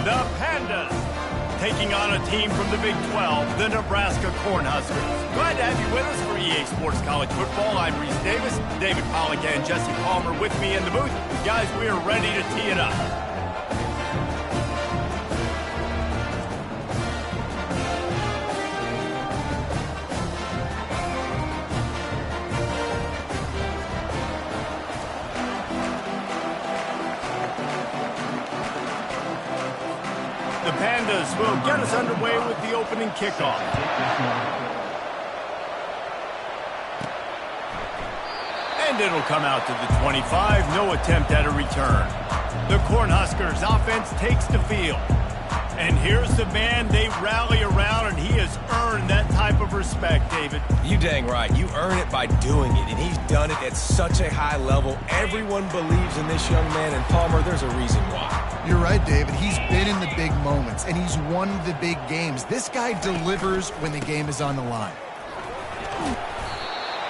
The Pandas, taking on a team from the Big 12, the Nebraska Cornhuskers. Glad to have you with us for EA Sports College Football. I'm Reese Davis, David Pollock and Jesse Palmer with me in the booth. Guys, we are ready to tee it up. The Pandas will get us underway with the opening kickoff. And it'll come out to the 25. No attempt at a return. The Cornhuskers offense takes the field. And here's the man they rally around, and he has earned that type of respect, David. You dang right. You earn it by doing it, and he's done it at such a high level. Everyone believes in this young man, and Palmer, there's a reason why. You're right, David. He's been in the big moments, and he's won the big games. This guy delivers when the game is on the line.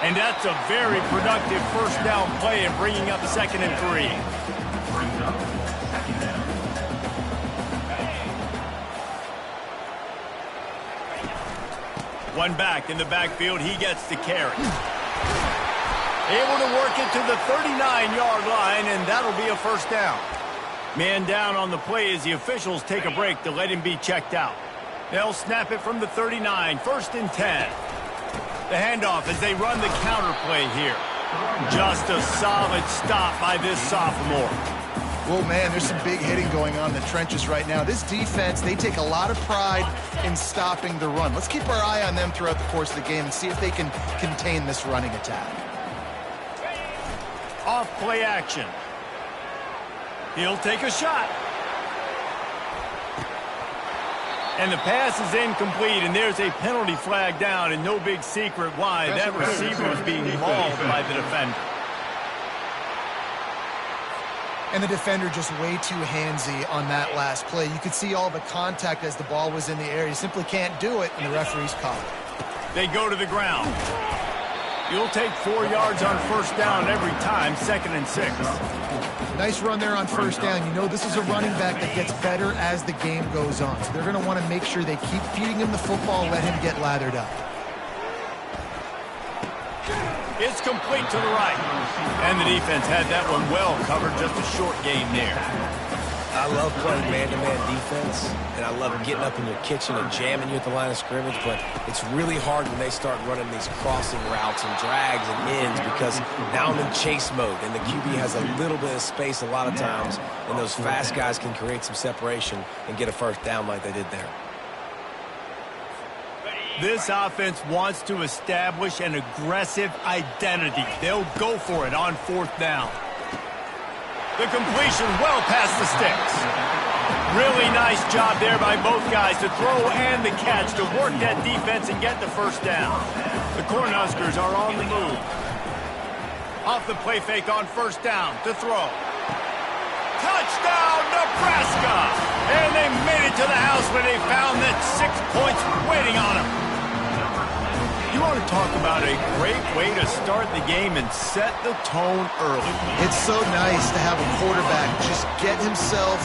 And that's a very productive first down play and bringing up 2nd and 3. One back in the backfield. He gets the carry. Able to work it to the 39-yard line, and that'll be a first down. Man down on the play as the officials take a break to let him be checked out. They'll snap it from the 39, 1st and 10. The handoff as they run the counter play here. Just a solid stop by this sophomore. Well, man, there's some big hitting going on in the trenches right now. This defense, they take a lot of pride in stopping the run. Let's keep our eye on them throughout the course of the game and see if they can contain this running attack. Off play action. He'll take a shot. And the pass is incomplete, and there's a penalty flag down, and no big secret why. That receiver is being mauled by the defender. And the defender just way too handsy on that last play. You could see all the contact as the ball was in the air. He simply can't do it, and the referee's caught it. They go to the ground. You'll take 4 yards on first down every time, 2nd and 6. Nice run there on first down. You know this is a running back that gets better as the game goes on. So they're going to want to make sure they keep feeding him the football, let him get lathered up. It's complete to the right. And the defense had that one well covered, just a short gain there. I love playing man-to-man defense, and I love getting up in your kitchen and jamming you at the line of scrimmage, but it's really hard when they start running these crossing routes and drags and ends because now I'm in chase mode, and the QB has a little bit of space a lot of times, and those fast guys can create some separation and get a first down like they did there. This offense wants to establish an aggressive identity. They'll go for it on 4th down. The completion well past the sticks. Really nice job there by both guys to throw and the catch to work that defense and get the first down. The Cornhuskers are on the move. Off the play fake on first down to throw. Touchdown, Nebraska! And they made it to the house where they found that 6 points waiting on them. You want to talk about a great way to start the game and set the tone early. It's so nice to have a quarterback just get himself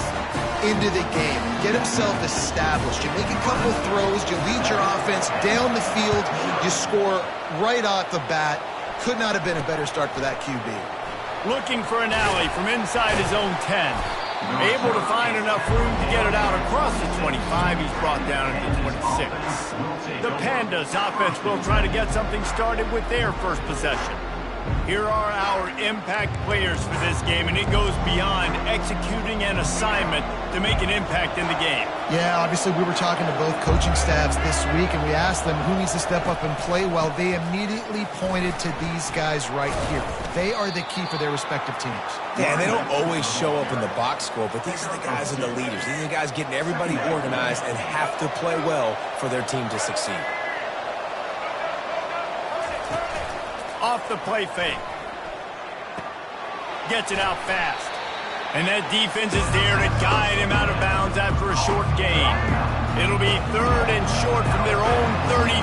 into the game, get himself established. You make a couple of throws, you lead your offense down the field, you score right off the bat. Could not have been a better start for that QB. Looking for an alley from inside his own 10. Able to find enough room to get it out across the 25. He's brought down at the 26. The Pandas offense will try to get something started with their first possession. Here are our impact players for this game, and it goes beyond executing an assignment to make an impact in the game. Yeah, obviously we were talking to both coaching staffs this week, and we asked them who needs to step up and play well. They immediately pointed to these guys right here. They are the key for their respective teams. Yeah, they don't always show up in the box score, but these are the guys and the leaders. These are the guys getting everybody organized and have to play well for their team to succeed. Off the play fake. Gets it out fast. And that defense is there to guide him out of bounds after a short gain. It'll be 3rd and short from their own 33.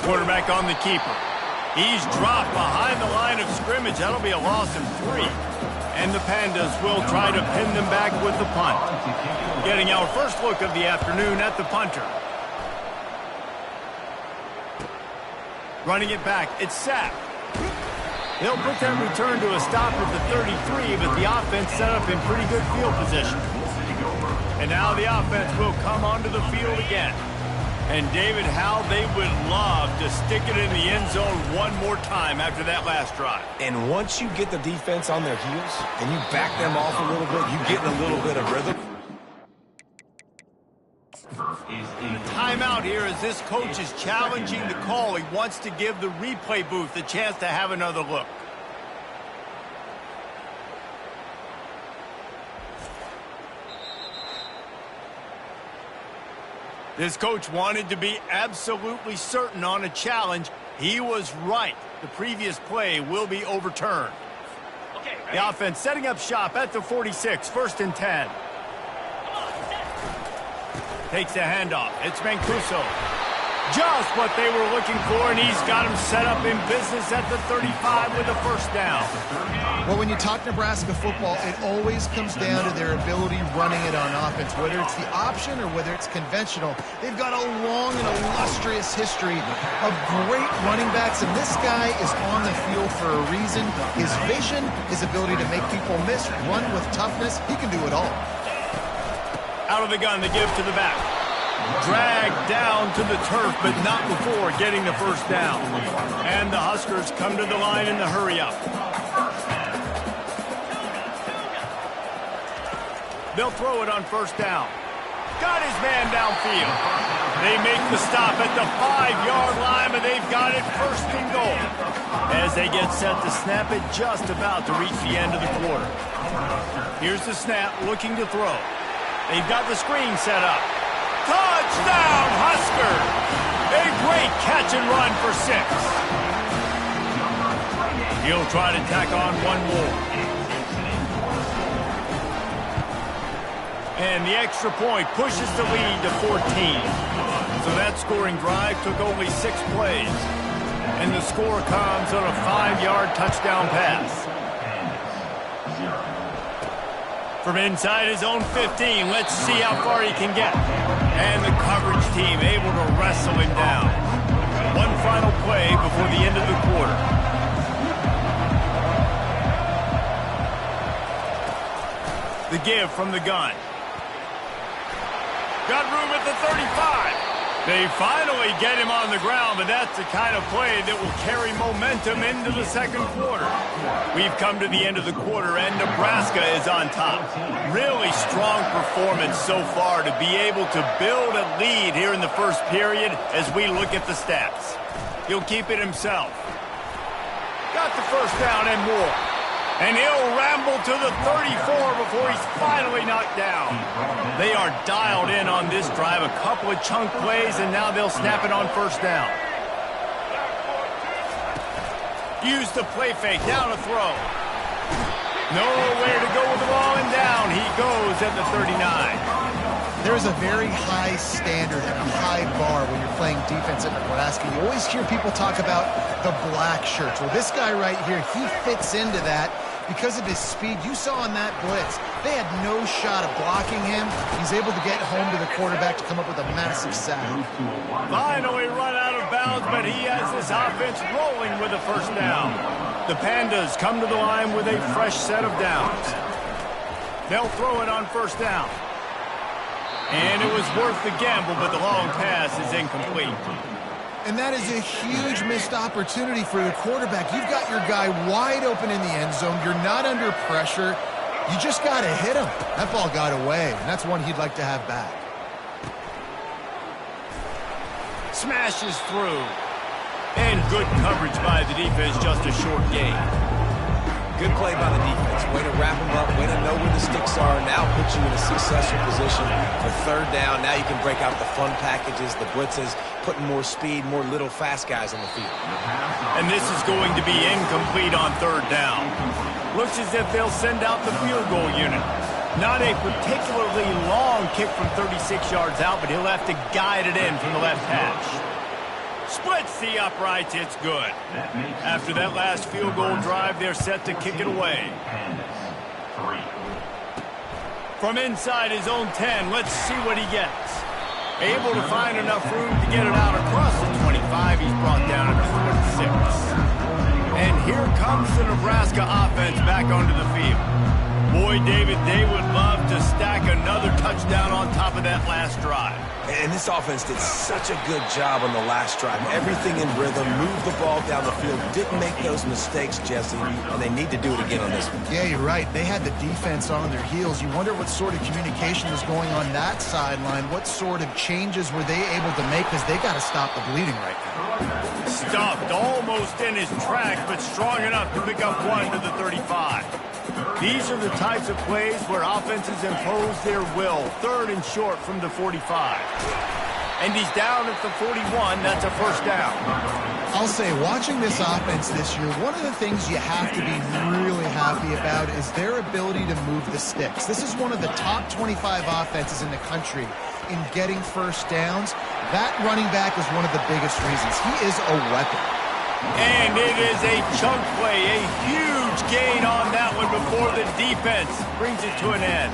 Quarterback on the keeper. He's dropped behind the line of scrimmage. That'll be a loss of 3. And the Pandas will try to pin them back with the punt. Getting our first look of the afternoon at the punter. Running it back, it's sacked. They'll put that return to a stop at the 33, but the offense set up in pretty good field position. And now the offense will come onto the field again. And David, how they would love to stick it in the end zone one more time after that last drive. And once you get the defense on their heels and you back them off a little bit, you get in a little bit of rhythm. The timeout here as this coach is challenging the call. He wants to give the replay booth a chance to have another look. This coach wanted to be absolutely certain on a challenge. He was right. The previous play will be overturned. The offense setting up shop at the 46, 1st and 10. Takes the handoff. It's Mancuso. Just what they were looking for, and he's got him set up in business at the 35 with a first down. Well, when you talk Nebraska football, it always comes down to their ability running it on offense. Whether it's the option or whether it's conventional, they've got a long and illustrious history of great running backs, and this guy is on the field for a reason. His vision, his ability to make people miss, run with toughness, he can do it all. Out of the gun, the give to the back. Dragged down to the turf, but not before getting the first down. And the Huskers come to the line in the hurry-up. They'll throw it on first down. Got his man downfield. They make the stop at the 5-yard line, but they've got it 1st and goal. As they get set to snap it, just about to reach the end of the quarter. Here's the snap, looking to throw. They've got the screen set up. Touchdown, Husker! A great catch and run for 6. He'll try to tack on one more. And the extra point pushes the lead to 14. So that scoring drive took only 6 plays. And the score comes on a 5-yard touchdown pass. From inside his own 15, let's see how far he can get. And the coverage team able to wrestle him down. One final play before the end of the quarter. The give from the gun. Got room at the 35. They finally get him on the ground, but that's the kind of play that will carry momentum into the second quarter. We've come to the end of the quarter, and Nebraska is on top. Really strong performance so far to be able to build a lead here in the first period as we look at the stats. He'll keep it himself. Got the first down and more. And he'll ramble to the 34 before he's finally knocked down. They are dialed in on this drive. A couple of chunk plays, and now they'll snap it on first down. Use the play fake. Down to throw. Nowhere to go with the ball, and down he goes at the 39. There's a very high standard and a high bar when you're playing defense at Nebraska. You always hear people talk about the black shirts. Well, this guy right here, he fits into that because of his speed. You saw on that blitz, they had no shot of blocking him. He's able to get home to the quarterback to come up with a massive sack. Finally run out of bounds, but he has this offense rolling with a first down. The Pandas come to the line with a fresh set of downs. They'll throw it on first down. And it was worth the gamble, but the long pass is incomplete. And that is a huge missed opportunity for the quarterback. You've got your guy wide open in the end zone. You're not under pressure. You just got to hit him. That ball got away, and that's one he'd like to have back. Smashes through. And good coverage by the defense, just a short gain. Good play by the defense. Way to wrap them up. Way to know where the sticks are. Now put you in a successful position for third down. Now you can break out the fun packages, the blitzes, putting more speed, more little fast guys on the field. And this is going to be incomplete on third down. Looks as if they'll send out the field goal unit. Not a particularly long kick from 36 yards out, but he'll have to guide it in from the left hash. Splits the uprights, it's good. After that last field goal drive, they're set to kick it away. From inside his own 10, let's see what he gets. Able to find enough room to get it out across the 25. He's brought down at the 46. And here comes the Nebraska offense back onto the field. Boy, David, they would love to stack another touchdown on top of that last drive. And this offense did such a good job on the last drive. Everything in rhythm, moved the ball down the field, didn't make those mistakes, Jesse, and they need to do it again on this one. Yeah, you're right. They had the defense on their heels. You wonder what sort of communication was going on that sideline. What sort of changes were they able to make, because they got to stop the bleeding right now. Stuffed almost in his tracks, but strong enough to pick up one to the 35. These are the types of plays where offenses impose their will. 3rd and short from the 45. And he's down at the 41. That's a first down. I'll say, watching this offense this year, one of the things you have to be really happy about is their ability to move the sticks. This is one of the top 25 offenses in the country in getting first downs. That running back is one of the biggest reasons. He is a weapon. And it is a chunk play, a huge gain on that one before the defense brings it to an end.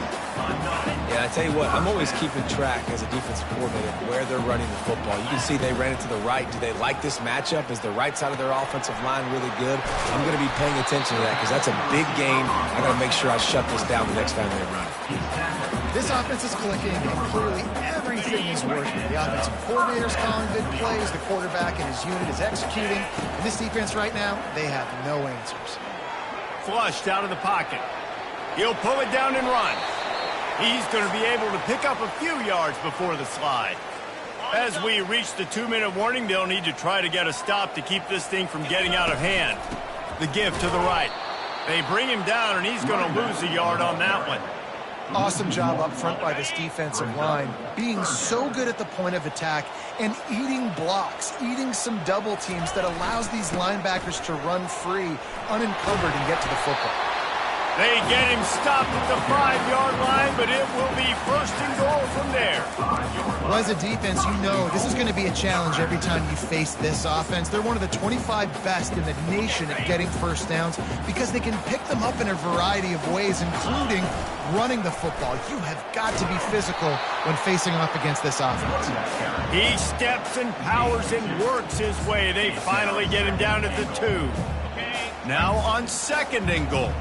Yeah, I tell you what, I'm always keeping track as a defensive coordinator where they're running the football. You can see they ran it to the right. Do they like this matchup? Is the right side of their offensive line really good? I'm going to be paying attention to that because that's a big gain. I got to make sure I shut this down the next time they run it. This offense is clicking, and clearly everything is working. The offensive coordinator's calling good plays. The quarterback and his unit is executing. And this defense right now, they have no answers. Flushed out of the pocket. He'll pull it down and run. He's going to be able to pick up a few yards before the slide. As we reach the 2-minute warning, they'll need to try to get a stop to keep this thing from getting out of hand. The give to the right. They bring him down, and he's going to lose a yard on that one. Awesome job up front by this defensive line, being so good at the point of attack and eating blocks, eating some double teams that allows these linebackers to run free, unencumbered, and get to the football. They get him stopped at the 5-yard line, but it will be 1st and goal from there. Well, as a defense, you know this is going to be a challenge every time you face this offense. They're one of the 25 best in the nation at getting first downs because they can pick them up in a variety of ways, including running the football. You have got to be physical when facing off against this offense. He steps and powers and works his way. They finally get him down at the 2. Now on 2nd and goal.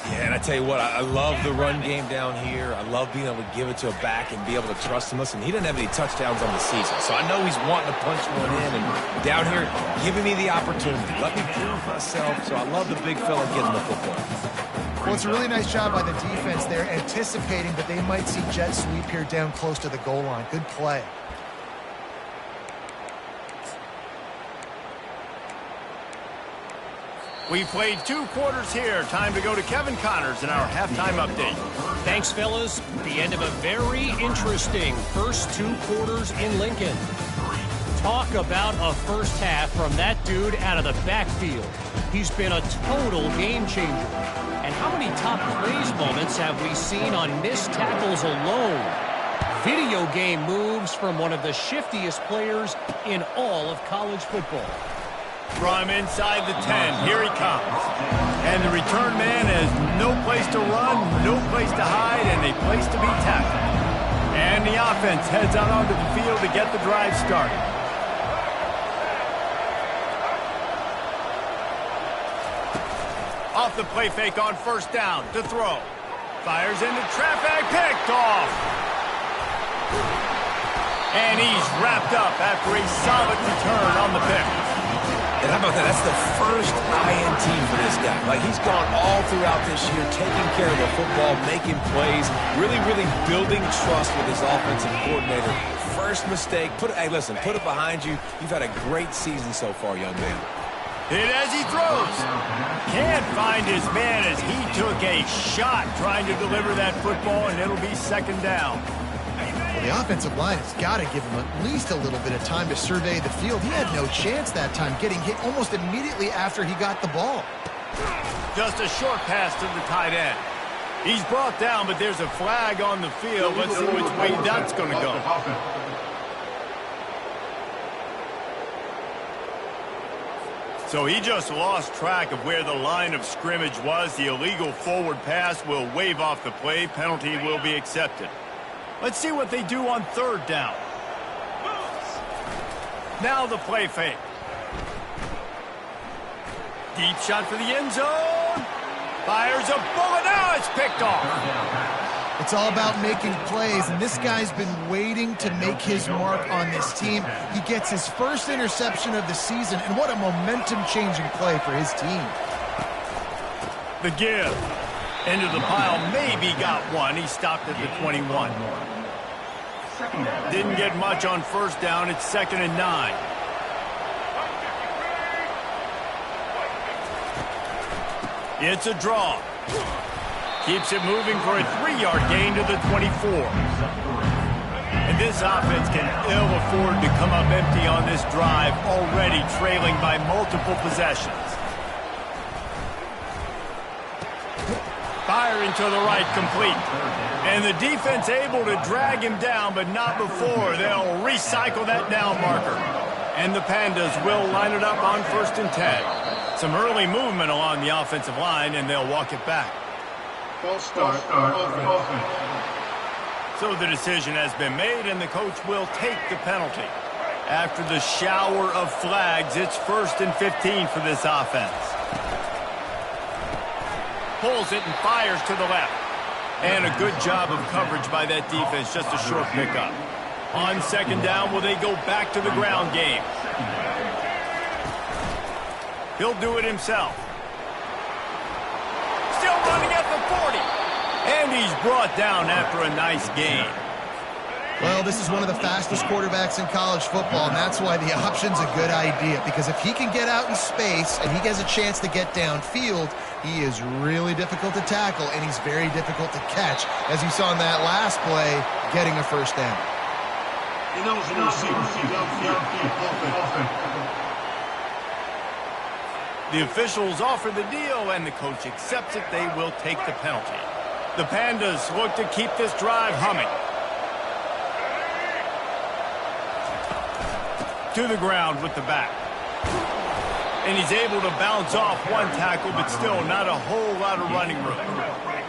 Yeah, and I tell you what, I love the run game down here. I love being able to give it to a back and be able to trust him. Listen, he didn't have any touchdowns on the season, so I know he's wanting to punch one in. And down here, giving me the opportunity. Let me prove myself. So I love the big fella getting the football. Well, it's a really nice job by the defense there, anticipating that they might see jet sweep here down close to the goal line. Good play. We played 2 quarters here. Time to go to Kevin Connors in our halftime update. Thanks, fellas. The end of a very interesting first 2 quarters in Lincoln. Talk about a first half from that dude out of the backfield. He's been a total game changer. And how many top plays moments have we seen on missed tackles alone? Video game moves from one of the shiftiest players in all of college football. From inside the 10, here he comes. And the return man has no place to run, no place to hide, and a place to be tackled. And the offense heads out onto the field to get the drive started. Off the play fake on 1st down to throw. Fires into traffic, picked off. And he's wrapped up after a solid return on the pick. And how about that? That's the first INT for this guy. Like, he's gone all throughout this year, taking care of the football, making plays, really building trust with his offensive coordinator. First mistake, hey, listen, put it behind you. You've had a great season so far, young man. Hit as he throws. Can't find his man as he took a shot trying to deliver that football, and it'll be 2nd down. The offensive line has got to give him at least a little bit of time to survey the field. He had no chance that time, getting hit almost immediately after he got the ball. Just a short pass to the tight end. He's brought down, but there's a flag on the field. Let's see which way that's going to go. So he just lost track of where the line of scrimmage was. The illegal forward pass will wave off the play. Penalty will be accepted. Let's see what they do on third down. Now the play fake. Deep shot for the end zone. Fires a bullet. Now it's picked off. It's all about making plays, and this guy's been waiting to make his mark on this team. He gets his first interception of the season, and what a momentum-changing play for his team. The give. Into the pile, maybe got one. He stopped at the 21. Didn't get much on first down. It's 2nd and 9. It's a draw. Keeps it moving for a 3-yard gain to the 24. And this offense can ill afford to come up empty on this drive, already trailing by multiple possessions. Firing to the right, complete. And the defense able to drag him down, but not before. They'll recycle that down marker. And the Pandas will line it up on 1st and 10. Some early movement along the offensive line, and they'll walk it back. Start. So the decision has been made, and the coach will take the penalty. After the shower of flags, it's 1st and 15 for this offense. Pulls it and fires to the left. And a good job of coverage by that defense, just a short pickup. On 2nd down, will they go back to the ground game? He'll do it himself. Still running at the 40. And he's brought down after a nice gain. Well, this is one of the fastest quarterbacks in college football, and that's why the option's a good idea. Because if he can get out in space and he has a chance to get downfield, he is really difficult to tackle, and he's very difficult to catch, as you saw in that last play, getting a first down. The officials offer the deal, and the coach accepts it. They will take the penalty. The Pandas look to keep this drive humming. To the ground with the back. And he's able to bounce off one tackle, but still not a whole lot of running room.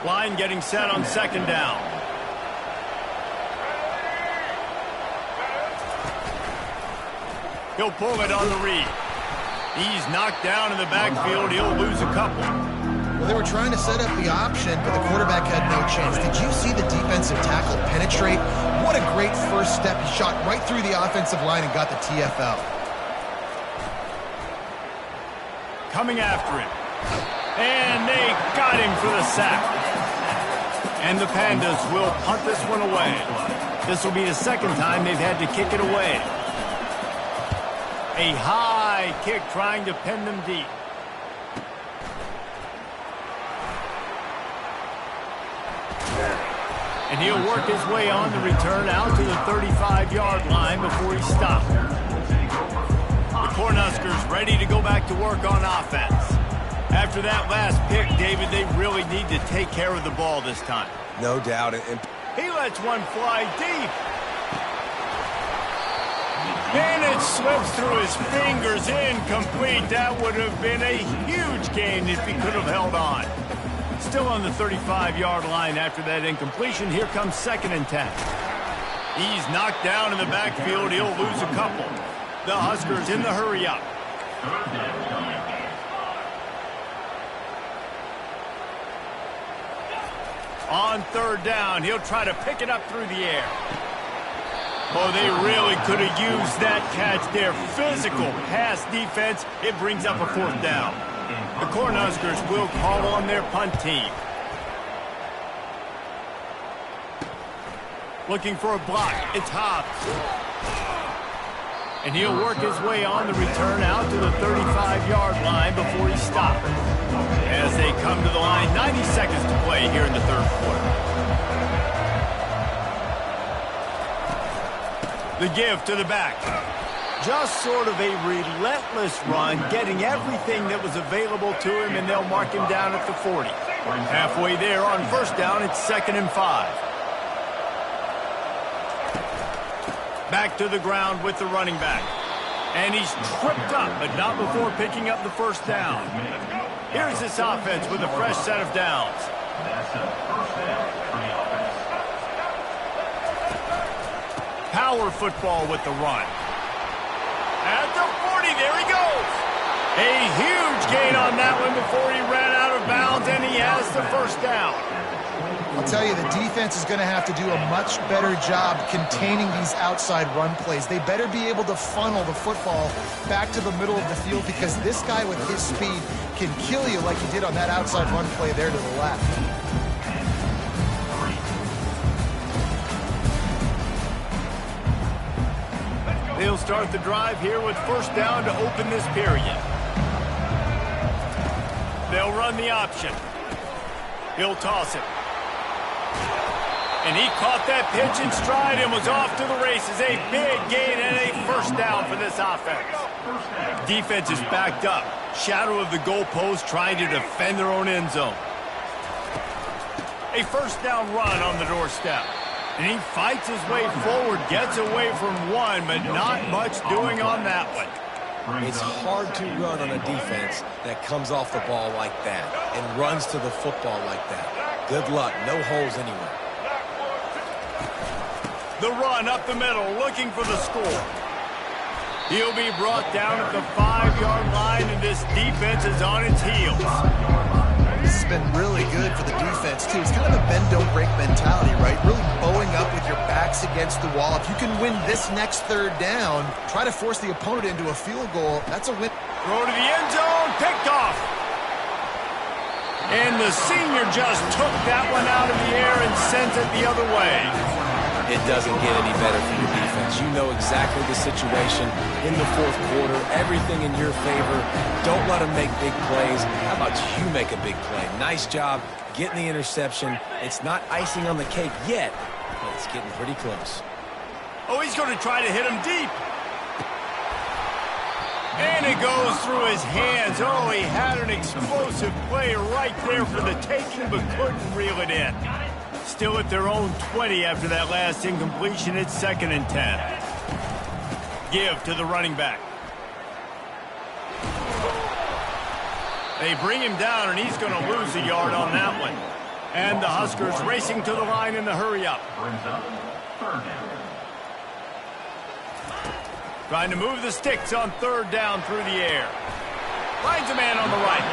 Line getting set on 2nd down. He'll pull it on the read. He's knocked down in the backfield. He'll lose a couple. Well, they were trying to set up the option, but the quarterback had no chance. Did you see the defensive tackle penetrate? What a great first step. He shot right through the offensive line and got the TFL. Coming after him. And they got him for the sack. And the Pandas will punt this one away. This will be the 2nd time they've had to kick it away. A high kick trying to pin them deep. And he'll work his way on the return out to the 35-yard line before he stopped. The Cornhuskers ready to go back to work on offense. After that last pick, David, they really need to take care of the ball this time. No doubt. And he lets one fly deep. And it slips through his fingers, incomplete. That would have been a huge gain if he could have held on. Still on the 35-yard line after that incompletion. Here comes 2nd and 10. He's knocked down in the backfield. He'll lose a couple. The Huskers in the hurry up. On 3rd down, he'll try to pick it up through the air. Oh, they really could have used that catch there. Physical pass defense. It brings up a 4th down. The Cornhuskers will call on their punt team. Looking for a block. It's Hobbs. And he'll work his way on the return out to the 35-yard line before he stops. As they come to the line, 90 seconds to play here in the 3rd quarter. The give to the back. Just sort of a relentless run, getting everything that was available to him, and they'll mark him down at the 40. Halfway there on 1st down, it's 2nd and 5. Back to the ground with the running back. And he's tripped up, but not before picking up the first down. Here's this offense with a fresh set of downs. Power football with the run. At the 40, there he goes. A huge gain on that one before he ran out of bounds, and he has the first down. I'll tell you, the defense is going to have to do a much better job containing these outside run plays. They better be able to funnel the football back to the middle of the field, because this guy with his speed can kill you like he did on that outside run play there to the left. They'll start the drive here with first down to open this period. They'll run the option. He'll toss it. And he caught that pitch in stride and was off to the races. A big gain and a first down for this offense. Defense is backed up. Shadow of the goalpost, trying to defend their own end zone. A first down run on the doorstep. And he fights his way forward, gets away from one, but not much doing on that one. It's hard to run on a defense that comes off the ball like that and runs to the football like that. Good luck. No holes anywhere. The run up the middle, looking for the score. He'll be brought down at the 5-yard line, and this defense is on its heels. This has been really good for the defense, too. It's kind of a bend-don't-break mentality, right? Really bowing up with your backs against the wall. If you can win this next third down, try to force the opponent into a field goal, that's a win. Throw to the end zone, picked off. And the senior just took that one out of the air and sent it the other way. It doesn't get any better for your defense. You know exactly the situation in the fourth quarter. Everything in your favor. Don't let them make big plays. How about you make a big play? Nice job getting the interception. It's not icing on the cake yet, but it's getting pretty close. Oh, he's going to try to hit him deep. And it goes through his hands. Oh, he had an explosive play right there for the taking, but couldn't reel it in. Still at their own 20 after that last incompletion. It's 2nd and 10. Give to the running back. They bring him down, and he's going to lose a yard on that one. And the Huskers racing to the line in the hurry-up. Trying to move the sticks on third down through the air. Finds a man on the right.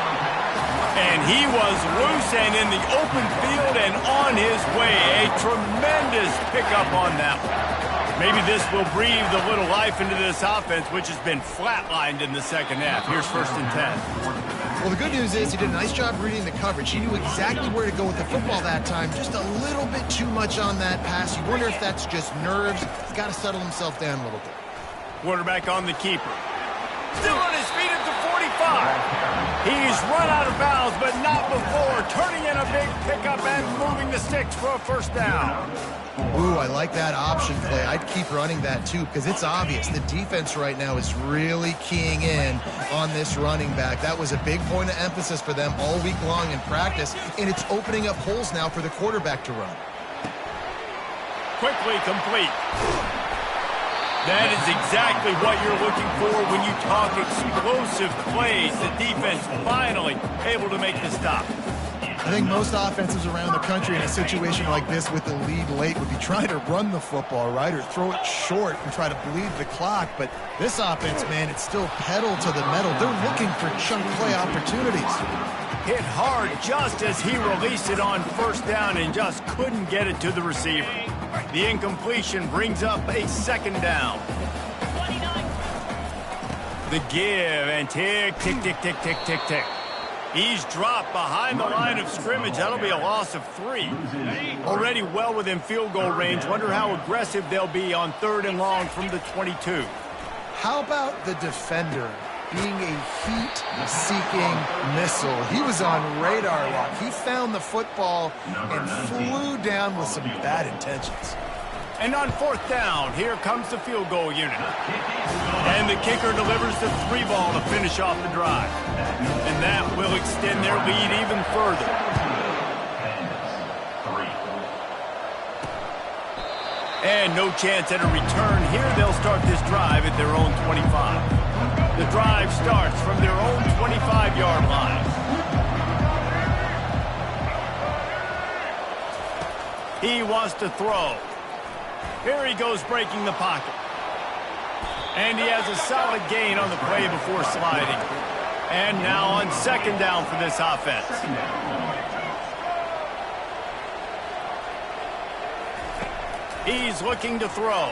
And he was loose and in the open field and on his way. A tremendous pickup on that one. Maybe this will breathe a little life into this offense, which has been flatlined in the second half. Here's 1st and 10. Well, the good news is he did a nice job reading the coverage. He knew exactly where to go with the football that time. Just a little bit too much on that pass. You wonder if that's just nerves. He's got to settle himself down a little bit. Quarterback on the keeper. Still on his feet at the 45. He's run out of bounds, but not before. Turning in a big pickup and moving the sticks for a first down. Ooh, I like that option play. I'd keep running that, too, because it's obvious. The defense right now is really keying in on this running back. That was a big point of emphasis for them all week long in practice, and it's opening up holes now for the quarterback to run. Quickly complete. That is exactly what you're looking for when you talk explosive plays. The defense finally able to make the stop. I think most offenses around the country in a situation like this with the lead late would be trying to run the football, right, or throw it short and try to bleed the clock. But this offense, man, it's still pedal to the metal. They're looking for chunk play opportunities. Hit hard just as he released it on first down and just couldn't get it to the receiver. The incompletion brings up a 2nd down. The give and tick, tick, tick, tick, tick, tick, tick. He's dropped behind the line of scrimmage. That'll be a loss of 3. Already well within field goal range. Wonder how aggressive they'll be on 3rd and long from the 22. How about the defender being a heat-seeking missile? He was on radar lock. He found the football and flew down with some bad intentions. And on 4th down, here comes the field goal unit. And the kicker delivers the 3 ball to finish off the drive. And that will extend their lead even further. And no chance at a return here. They'll start this drive at their own 25. The drive starts from their own 25-yard line. He wants to throw. Here he goes breaking the pocket. And he has a solid gain on the play before sliding. And now on second down for this offense. He's looking to throw.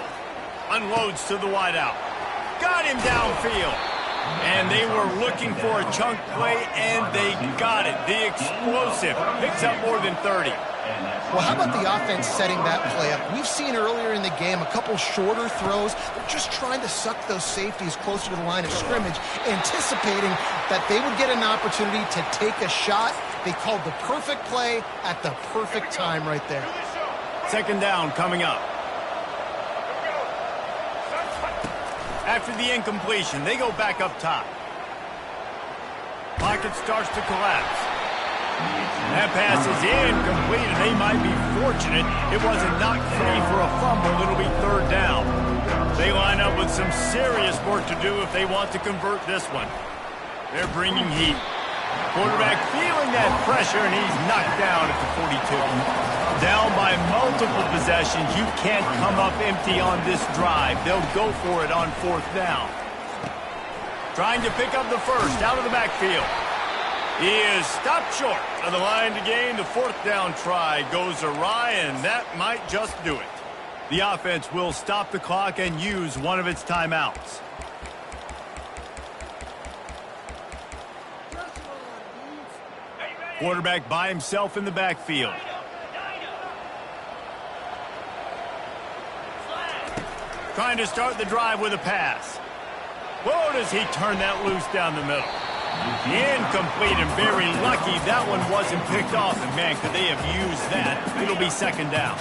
Unloads to the wideout. Got him downfield. And they were looking for a chunk play, and they got it. The explosive picks up more than 30. Well, how about the offense setting that play up? We've seen earlier in the game a couple shorter throws. They're just trying to suck those safeties closer to the line of scrimmage, anticipating that they would get an opportunity to take a shot. They called the perfect play at the perfect time right there. Second down coming up. After the incompletion, they go back up top. Pocket starts to collapse. That pass is incomplete, and they might be fortunate it wasn't knocked free for a fumble. It'll be third down. They line up with some serious work to do if they want to convert this one. They're bringing heat. Quarterback feeling that pressure, and he's knocked down at the 42. Down by multiple possessions. You can't come up empty on this drive. They'll go for it on fourth down. Trying to pick up the first out of the backfield. He is stopped short of the line to gain. The fourth down try goes awry, and that might just do it. The offense will stop the clock and use one of its timeouts. Quarterback by himself in the backfield. Trying to start the drive with a pass. Whoa, does he turn that loose down the middle? Incomplete, and very lucky that one wasn't picked off. And man, could they have used that? It'll be second down.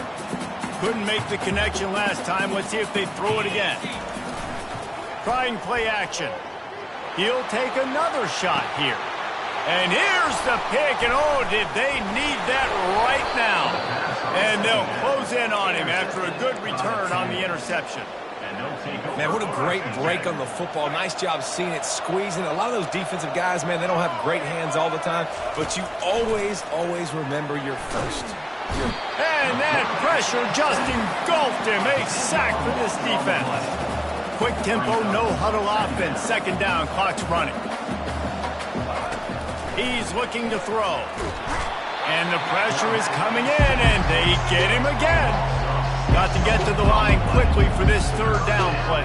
Couldn't make the connection last time. Let's see if they throw it again. Trying play action. He'll take another shot here. And here's the pick, and oh, did they need that right now. And they'll close in on him after a good return on the interception. Man, what a great break on the football. Nice job seeing it, squeezing. A lot of those defensive guys, man, they don't have great hands all the time, but you always remember your first. And that pressure just engulfed him. A sack for this defense. Quick tempo, no huddle offense. Second down, clock's running. He's looking to throw. And the pressure is coming in, and they get him again. Got to get to the line quickly for this third down play.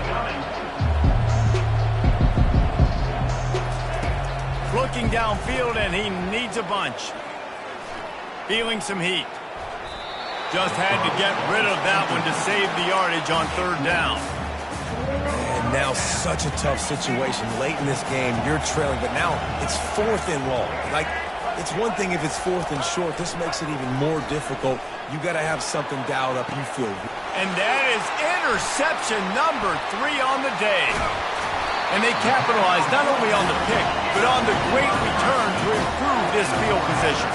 Looking downfield, and he needs a bunch. Feeling some heat. Just had to get rid of that one to save the yardage on third down. And now such a tough situation. Late in this game, you're trailing, but now it's fourth and long. Like, it's one thing if it's fourth and short. This makes it even more difficult. You got to have something dialed up. You feel. And that is interception number 3 on the day. And they capitalized not only on the pick, but on the great return to improve this field position.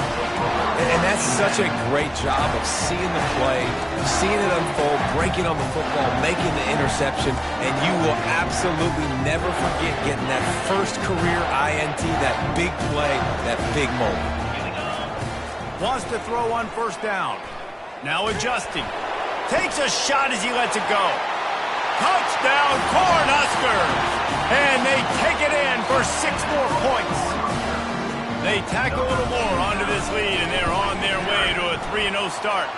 And that's such a great job of seeing the play, seeing it unfold, breaking on the football, making the interception, and you will absolutely never forget getting that first career INT, that big play, that big moment. Wants to throw on first down. Now adjusting. Takes a shot as he lets it go. Touchdown, Cornhuskers! And they take it in for 6 more points. They tack a little more onto this lead, and they're on their way to a 3-0 start.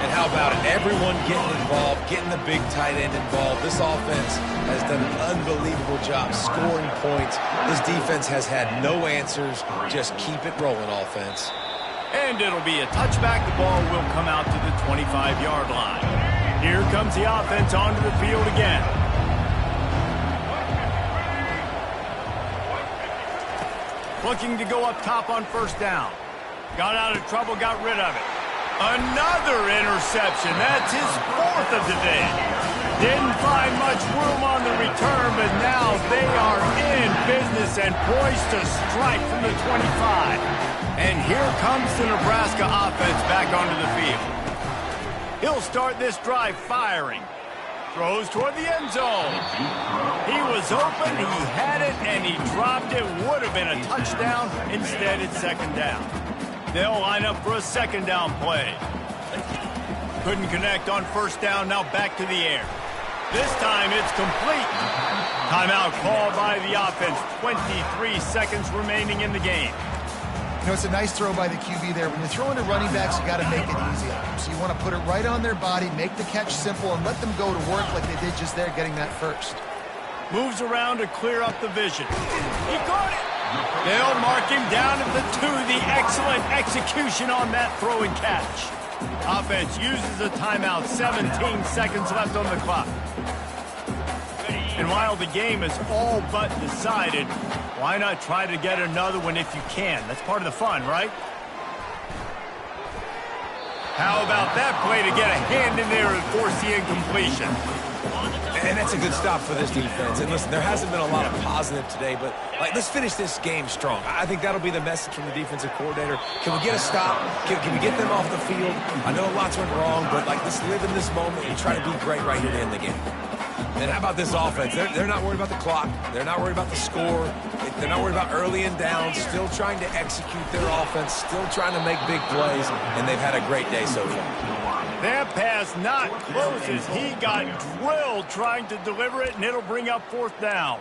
And how about it? Everyone getting involved, getting the big tight end involved. This offense has done an unbelievable job scoring points. This defense has had no answers. Just keep it rolling, offense. And it'll be a touchback. The ball will come out to the 25-yard line. Here comes the offense onto the field again. Looking to go up top on first down. Got out of trouble, got rid of it. Another interception. That's his 4th of the day. Didn't find much room on the return, but now they are in business and poised to strike from the 25. And here comes the Nebraska offense back onto the field. He'll start this drive firing. Throws toward the end zone. He was open, he had it, and he dropped it. Would have been a touchdown. Instead, it's second down. They'll line up for a second down play. Couldn't connect on first down, now back to the air. This time it's complete. Timeout called by the offense. 23 seconds remaining in the game. You know, it's a nice throw by the QB there. When you're throwing to running backs, you got to make it easy on them. So you want to put it right on their body, make the catch simple, and let them go to work like they did just there, getting that first. Moves around to clear up the vision. He got it. They'll mark him down at the 2. The excellent execution on that throw and catch. Offense uses a timeout. 17 seconds left on the clock. And while the game is all but decided, why not try to get another one if you can? That's part of the fun, right? How about that play to get a hand in there and force the incompletion? And that's a good stop for this defense. And listen, there hasn't been a lot of positive today, but let's finish this game strong. I think that'll be the message from the defensive coordinator. Can we get a stop? Can we get them off the field? I know lots went wrong, but let's live in this moment and try to be great right here to end the game. And how about this offense? They're not worried about the clock. They're not worried about the score. They're not worried about early and down. Still trying to execute their offense. Still trying to make big plays. And they've had a great day so far. That pass not close as he got drilled trying to deliver it, and it'll bring up fourth down.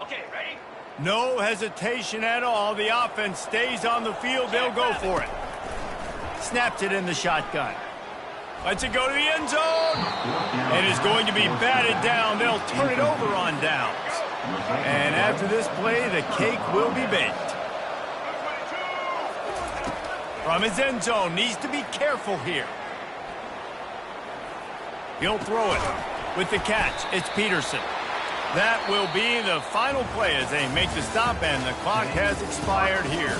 Okay, ready? No hesitation at all. The offense stays on the field. They'll go for it. Snaps it in the shotgun. Lets it go to the end zone. It is going to be batted down. They'll turn it over on downs. And after this play, the cake will be baked. From his end zone, needs to be careful here. He'll throw it with the catch. It's Peterson. That will be the final play as they make the stop, and the clock has expired here.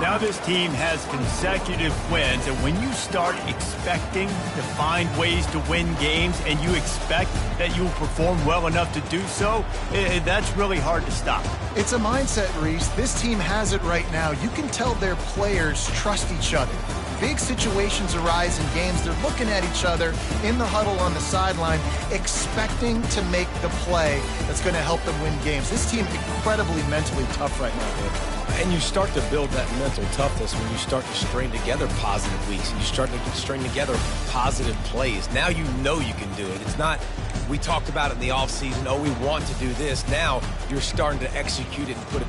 Now this team has consecutive wins, and when you start expecting to find ways to win games and you expect that you will perform well enough to do so, that's really hard to stop. It's a mindset, Reese. This team has it right now. You can tell their players trust each other. Big situations arise in games. They're looking at each other in the huddle on the sideline, expecting to make the play that's going to help them win games. This team incredibly mentally tough right now. And you start to build that mental toughness when you start to string together positive weeks. And you start to string together positive plays. Now you know you can do it. It's not, we talked about it in the offseason, oh, we want to do this. Now you're starting to execute it and put it